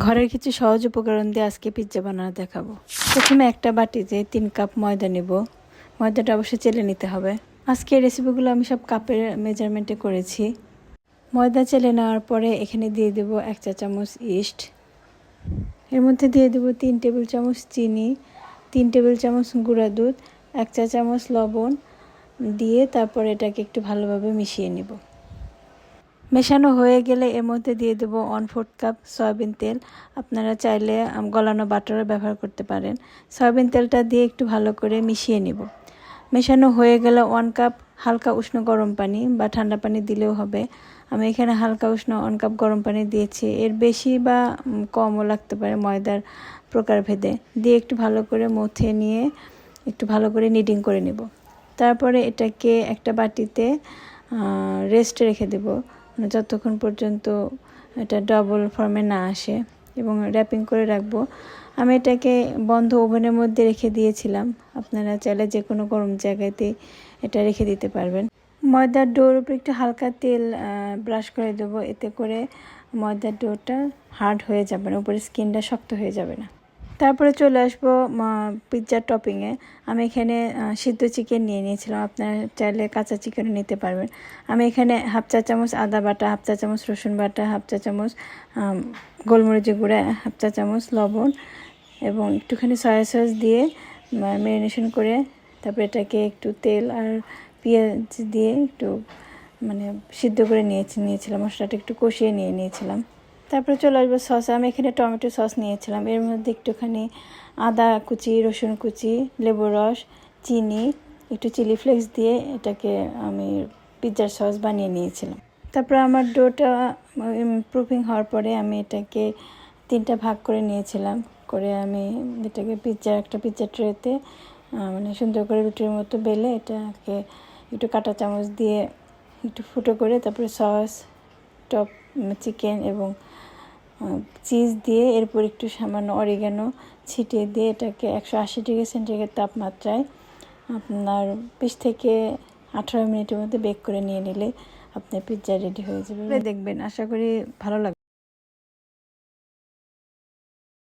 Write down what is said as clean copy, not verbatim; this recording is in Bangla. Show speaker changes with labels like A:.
A: ঘরের কিছু সহজ উপকরণ দিয়ে আজকে পিৎজা বানানো দেখাবো। প্রথমে একটা বাটিতে 3 কাপ ময়দা নেব। ময়দাটা অবশ্যই চেলে নিতে হবে। আজকে এই রেসিপিগুলো আমি সব কাপের মেজারমেন্টে করেছি। ময়দা চেলে নেওয়ার পরে এখানে দিয়ে দেব 1 চা চামচ ইস্ট। এর মধ্যে দিয়ে দেব 3 টেবিল চামচ চিনি, 3 টেবিল চামচ গুঁড়া দুধ, 1 চা চামচ লবণ দিয়ে তারপর এটাকে একটু ভালোভাবে মিশিয়ে নেব। মেশানো হয়ে গেলে এর মধ্যে দিয়ে দেবো 1/4 কাপ সয়াবিন তেল। আপনারা চাইলে গলানো বাটারও ব্যবহার করতে পারেন। সয়াবিন তেলটা দিয়ে একটু ভালো করে মিশিয়ে নেব। মেশানো হয়ে গেলে 1 কাপ হালকা উষ্ণ গরম পানি বা ঠান্ডা পানি দিলেও হবে। আমি এখানে হালকা উষ্ণ 1 কাপ গরম পানি দিয়েছি। এর বেশি বা কমও লাগতে পারে ময়দার প্রকারভেদে। দিয়ে একটু ভালো করে মথে নিয়ে একটু ভালো করে নিডিং করে নেব। তারপরে এটাকে একটা বাটিতে রেস্টে রেখে দেব যতক্ষণ পর্যন্ত এটা ডাবল ফর্মে না আসে, এবং র্যাপিং করে রাখবো। আমি এটাকে বন্ধ ওভেনের মধ্যে রেখে দিয়েছিলাম। আপনারা চাইলে যে কোনো গরম জায়গাতে এটা রেখে দিতে পারবেন। ময়দার ডোর উপরে একটু হালকা তেল ব্রাশ করে দেবো, এতে করে ময়দার ডোটা হার্ড হয়ে যাবে না, উপরে স্কিনটা শক্ত হয়ে যাবে না। তারপরে চলে আসবো পিৎজার টপিংয়ে। আমি এখানে সিদ্ধ চিকেন নিয়ে নিয়েছিলাম। আপনারা চাইলে কাঁচা চিকেনও নিতে পারবেন। আমি এখানে 1/2 চা চামচ আদা বাটা, 1/2 চা চামচ রসুন বাটা, 1/2 চা চামচ গোলমরিচের গুঁড়া, 1/2 চা চামচ লবণ এবং একটুখানি সয়া সস দিয়ে ম্যারিনেশন করে তারপরে এটাকে একটু তেল আর পেঁয়াজ দিয়ে একটু সিদ্ধ করে নিয়েছিলাম। মশলাটা একটু কষিয়ে নিয়েছিলাম। তারপরে চলে আসবো সস। আমি এখানে টমেটো সস নিয়েছিলাম। এর মধ্যে একটুখানি আদা কুচি, রসুন কুচি, লেবুর রস, চিনি, একটু চিলি ফ্লেক্স দিয়ে এটাকে আমি পিৎজার সস বানিয়ে নিয়েছিলাম। তারপরে আমার ডোটা প্রুফিং হওয়ার পরে আমি এটাকে 3টা ভাগ করে নিয়েছিলাম। করে আমি এটাকে একটা পিৎজা ট্রেতে সুন্দর করে রুটির মতো বেলে এটাকে একটু কাঁটা চামচ দিয়ে একটু ফুটো করে তারপরে সস, টপ চিকেন এবং চিজ দিয়ে এরপর একটু সামান্য অরিগানো ছিটিয়ে দিয়ে এটাকে 180 ডিগ্রি সেন্টিগ্রেড তাপমাত্রায় আপনার 20 থেকে 18 মিনিটের মধ্যে বেক করে নিয়ে নিলে আপনার পিৎজা রেডি হয়ে যাবে। দেখবেন, আশা করি ভালো লাগবে।